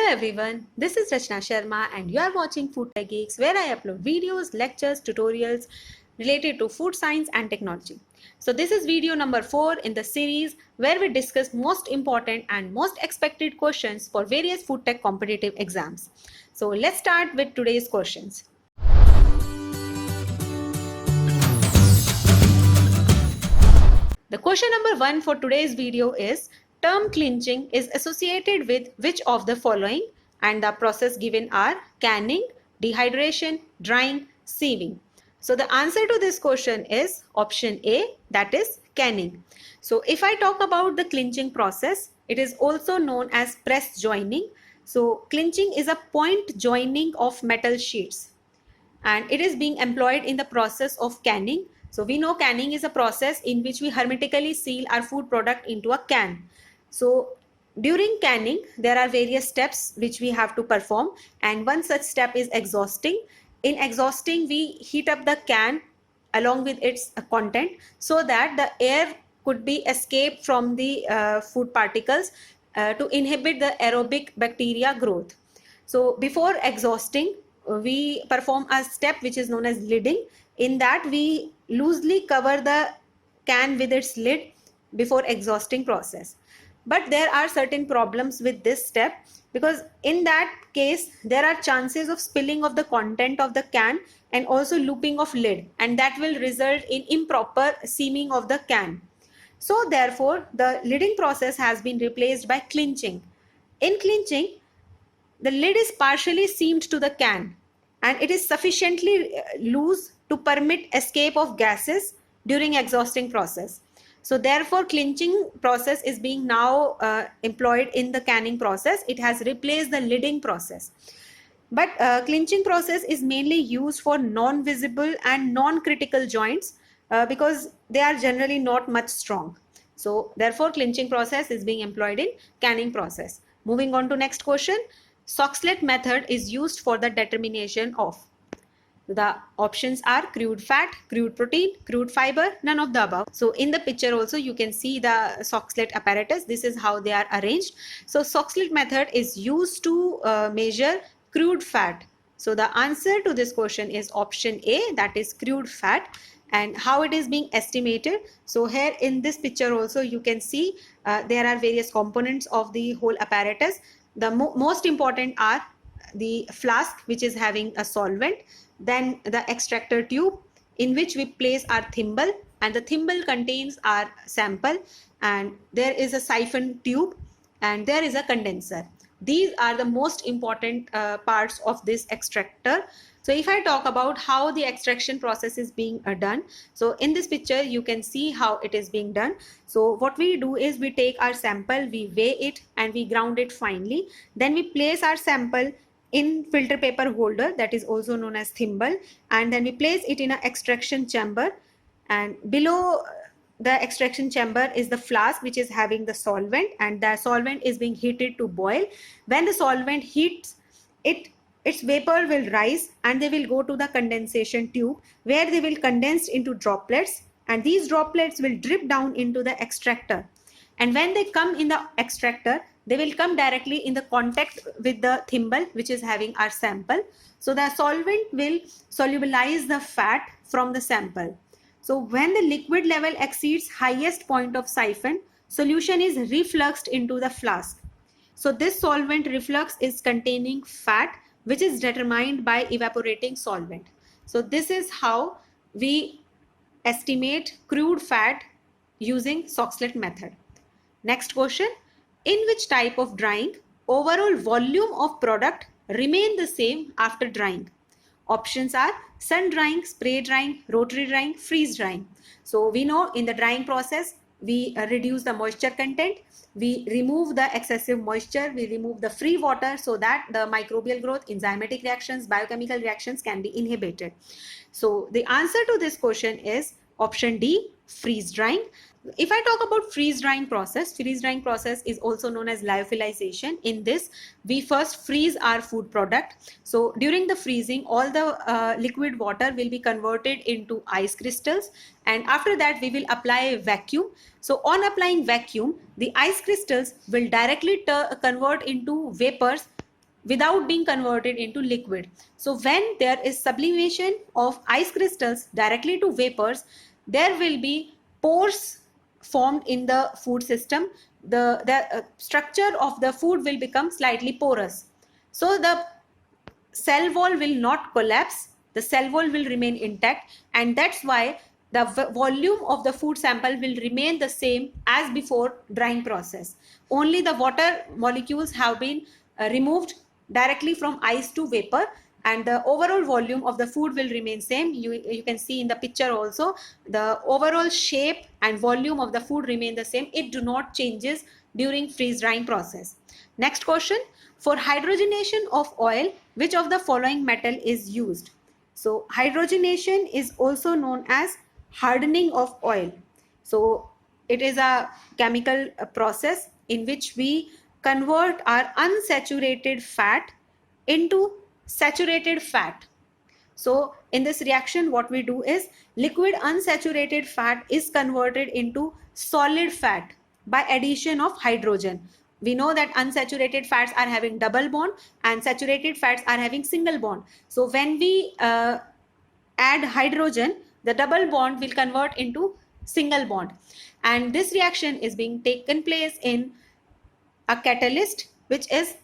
everyone, this is Rachna Sharma and you are watching Food Tech Geeks, where I upload videos, lectures, tutorials related to food science and technology. So this is video number 4 in the series where we discuss most important and most expected questions for various food tech competitive exams. So let's start with today's questions. The question number 1 for today's video is, term clinching is associated with which of the following, and the process given are canning, dehydration, drying, sieving. So the answer to this question is option A, that is canning. So if I talk about the clinching process, it is also known as press joining. So clinching is a point joining of metal sheets, and it is being employed in the process of canning. So we know canning is a process in which we hermetically seal our food product into a can. So during canning, there are various steps which we have to perform, and one such step is exhausting. In exhausting, we heat up the can along with its content so that the air could be escaped from the food particles to inhibit the aerobic bacteria growth. So before exhausting, we perform a step which is known as lidding. In that, we loosely cover the can with its lid before exhausting process. But there are certain problems with this step, because in that case there are chances of spilling of the content of the can and also looping of lid, and that will result in improper seaming of the can. So therefore the lidding process has been replaced by clinching. In clinching, the lid is partially seamed to the can and it is sufficiently loose to permit escape of gases during exhausting process. So therefore clinching process is being now employed in the canning process. It has replaced the lidding process. But clinching process is mainly used for non-visible and non-critical joints because they are generally not much strong. So therefore clinching process is being employed in canning process. Moving on to next question. Soxhlet method is used for the determination of. The options are crude fat, crude protein, crude fiber, none of the above. So in the picture also you can see the Soxhlet apparatus. This is how they are arranged. So Soxhlet method is used to measure crude fat. So the answer to this question is option A, that is crude fat. And how it is being estimated? So here in this picture also you can see there are various components of the whole apparatus. The most important are the flask, which is having a solvent, then the extractor tube in which we place our thimble, and the thimble contains our sample, and there is a siphon tube, and there is a condenser. These are the most important parts of this extractor. So if I talk about how the extraction process is being done, so in this picture you can see how it is being done. So what we do is we take our sample, we weigh it and we ground it finely. Then we place our sample in filter paper holder, that is also known as thimble, and then we place it in an extraction chamber, and below the extraction chamber is the flask which is having the solvent, and the solvent is being heated to boil. When the solvent heats, its vapor will rise and they will go to the condensation tube where they will condense into droplets, and these droplets will drip down into the extractor. And when they come in the extractor, they will come directly in the contact with the thimble which is having our sample. So the solvent will solubilize the fat from the sample. So when the liquid level exceeds highest point of siphon, solution is refluxed into the flask. So this solvent reflux is containing fat, which is determined by evaporating solvent. So this is how we estimate crude fat using Soxhlet method. Next question. In which type of drying overall volume of product remain the same after drying? Options are sun drying, spray drying, rotary drying, freeze drying. So we know in the drying process we reduce the moisture content, we remove the excessive moisture, we remove the free water so that the microbial growth, enzymatic reactions, biochemical reactions can be inhibited. So the answer to this question is option D, freeze drying. If I talk about freeze drying process is also known as lyophilization. In this, we first freeze our food product. So during the freezing, all the liquid water will be converted into ice crystals, and after that we will apply a vacuum. So on applying vacuum, the ice crystals will directly convert into vapors without being converted into liquid. So when there is sublimation of ice crystals directly to vapors, there will be pores formed in the food system. The structure of the food will become slightly porous. So the cell wall will not collapse, the cell wall will remain intact, and that's why the volume of the food sample will remain the same as before drying process. Only the water molecules have been removed directly from ice to vapor, and the overall volume of the food will remain same. You can see in the picture also, the overall shape and volume of the food remain the same. It do not changes during freeze drying process. Next question, for hydrogenation of oil, which of the following metal is used? So hydrogenation is also known as hardening of oil. So it is a chemical process in which we convert our unsaturated fat into saturated fat. So in this reaction, what we do is liquid unsaturated fat is converted into solid fat by addition of hydrogen. We know that unsaturated fats are having double bond and saturated fats are having single bond. So when we add hydrogen, the double bond will convert into single bond. And this reaction is being taken place in a catalyst, which is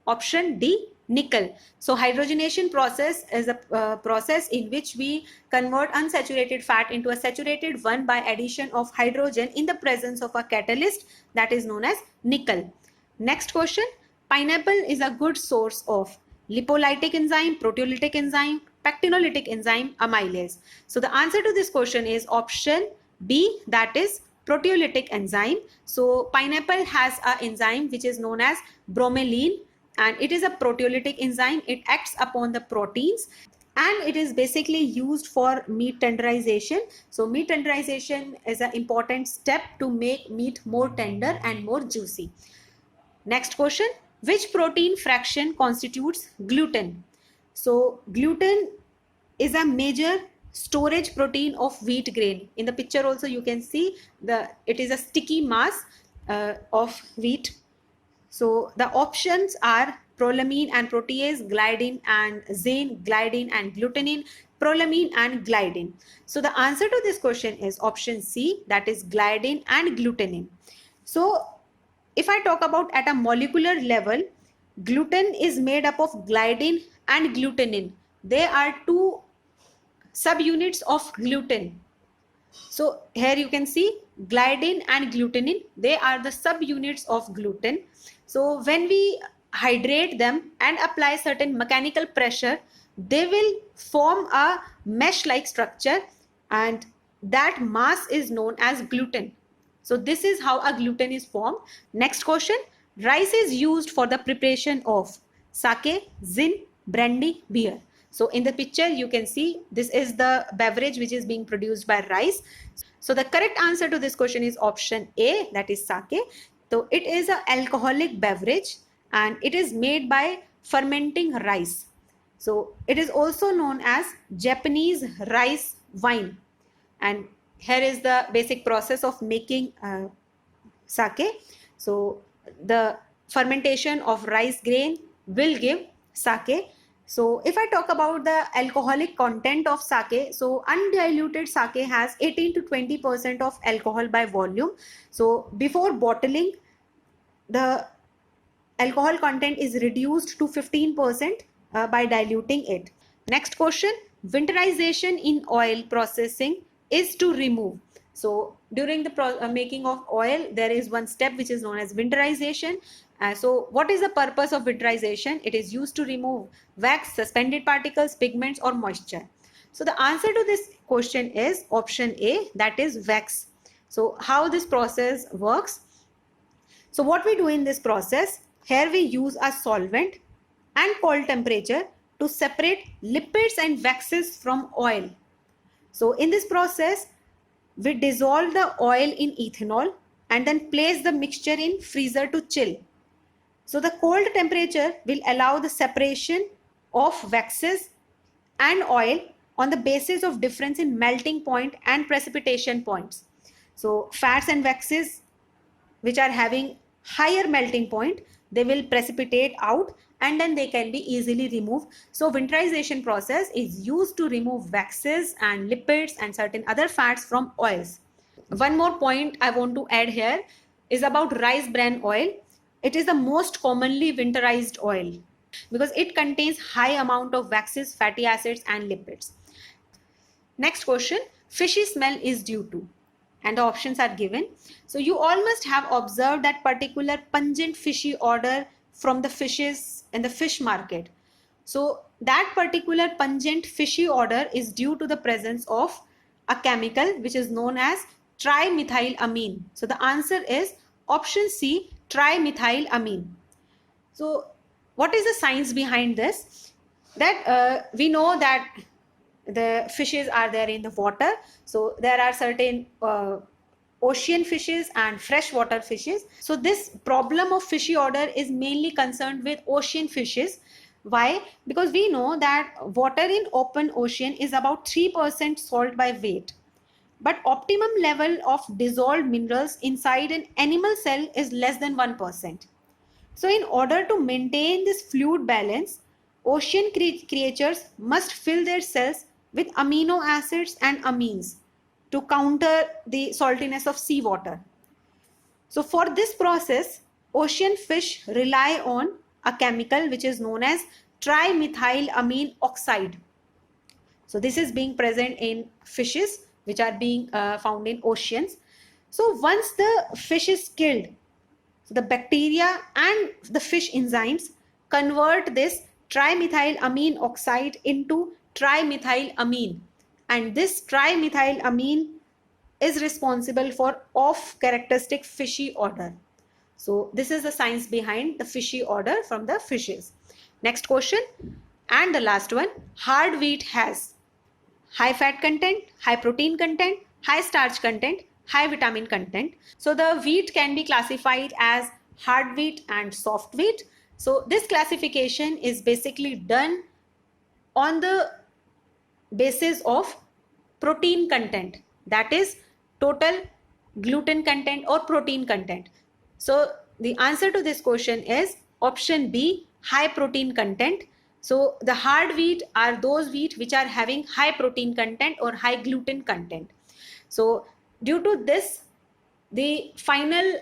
option D, nickel. So hydrogenation process is a process in which we convert unsaturated fat into a saturated one by addition of hydrogen in the presence of a catalyst that is known as nickel. Next question, pineapple is a good source of lipolytic enzyme, proteolytic enzyme, pectinolytic enzyme, amylase. So the answer to this question is option B, that is proteolytic enzyme. So pineapple has an enzyme which is known as bromelain, and it is a proteolytic enzyme. It acts upon the proteins and it is basically used for meat tenderization. So meat tenderization is an important step to make meat more tender and more juicy. Next question, which protein fraction constitutes gluten? So gluten is a major storage protein of wheat grain. In the picture also you can see it is a sticky mass of wheat. So the options are prolamine and protease, gliadin and zein, gliadin and glutenin, prolamine and gliadin. So the answer to this question is option C, that is gliadin and glutenin. So if I talk about at a molecular level, gluten is made up of gliadin and glutenin. They are two subunits of gluten. So here you can see gliadin and glutenin, they are the subunits of gluten. So when we hydrate them and apply certain mechanical pressure, they will form a mesh-like structure, and that mass is known as gluten. So this is how a gluten is formed. Next question, rice is used for the preparation of sake, gin, brandy, beer. So in the picture you can see this is the beverage which is being produced by rice. So the correct answer to this question is option A, that is sake. So it is an alcoholic beverage and it is made by fermenting rice. So it is also known as Japanese rice wine. And here is the basic process of making sake. So the fermentation of rice grain will give sake. So if I talk about the alcoholic content of sake, so undiluted sake has 18 to 20% of alcohol by volume. So before bottling, the alcohol content is reduced to 15% by diluting it. Next question, winterization in oil processing is to remove. So during the making of oil, there is one step which is known as winterization. So what is the purpose of winterization? It is used to remove wax, suspended particles, pigments or moisture. So the answer to this question is option A, that is wax. So how this process works? So what we do in this process, here we use a solvent and cold temperature to separate lipids and waxes from oil. So in this process, we dissolve the oil in ethanol and then place the mixture in freezer to chill. So the cold temperature will allow the separation of waxes and oil on the basis of difference in melting point and precipitation points. So fats and waxes which are having higher melting point they will precipitate out and then they can be easily removed. So winterization process is used to remove waxes and lipids and certain other fats from oils. One more point I want to add here is about rice bran oil. It is the most commonly winterized oil because it contains high amount of waxes, fatty acids and lipids. Next question, fishy smell is due to, and the options are given. So you all must have observed that particular pungent fishy odor from the fishes in the fish market. So that particular pungent fishy odor is due to the presence of a chemical which is known as trimethylamine. So the answer is option C, trimethylamine. So what is the science behind this? That we know that the fishes are there in the water. So there are certain ocean fishes and freshwater fishes. So this problem of fishy odor is mainly concerned with ocean fishes. Why? Because we know that water in open ocean is about 3% salt by weight. But optimum level of dissolved minerals inside an animal cell is less than 1%. So in order to maintain this fluid balance, ocean creatures must fill their cells with amino acids and amines to counter the saltiness of seawater. So for this process, ocean fish rely on a chemical which is known as trimethylamine oxide. So this is being present in fishes which are being found in oceans. So once the fish is killed, so the bacteria and the fish enzymes convert this trimethylamine oxide into trimethylamine, and this trimethylamine is responsible for off characteristic fishy odor. So this is the science behind the fishy odor from the fishes. Next question and the last one, hard wheat has high fat content, high protein content, high starch content, high vitamin content. So the wheat can be classified as hard wheat and soft wheat. So this classification is basically done on the basis of protein content, that is total gluten content or protein content. So the answer to this question is option B, high protein content. So the hard wheat are those wheat which are having high protein content or high gluten content. So due to this, the final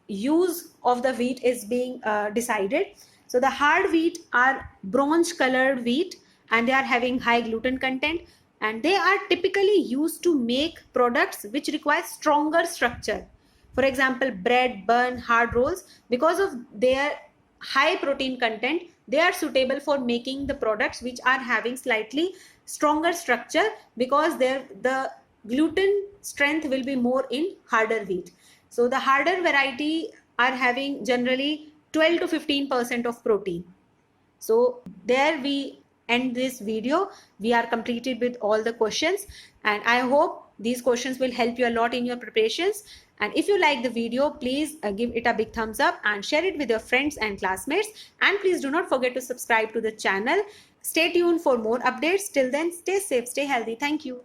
use of the wheat is being decided. So the hard wheat are bronze colored wheat and they are having high gluten content, and they are typically used to make products which require stronger structure. For example, bread, bun, hard rolls. Because of their high protein content, they are suitable for making the products which are having slightly stronger structure, because the gluten strength will be more in harder wheat. So the harder variety are having generally 12 to 15% of protein. So there we end this video. We are completed with all the questions, and I hope these questions will help you a lot in your preparations. And if you like the video, please give it a big thumbs up and share it with your friends and classmates. And please do not forget to subscribe to the channel. Stay tuned for more updates. Till then, stay safe, stay healthy. Thank you.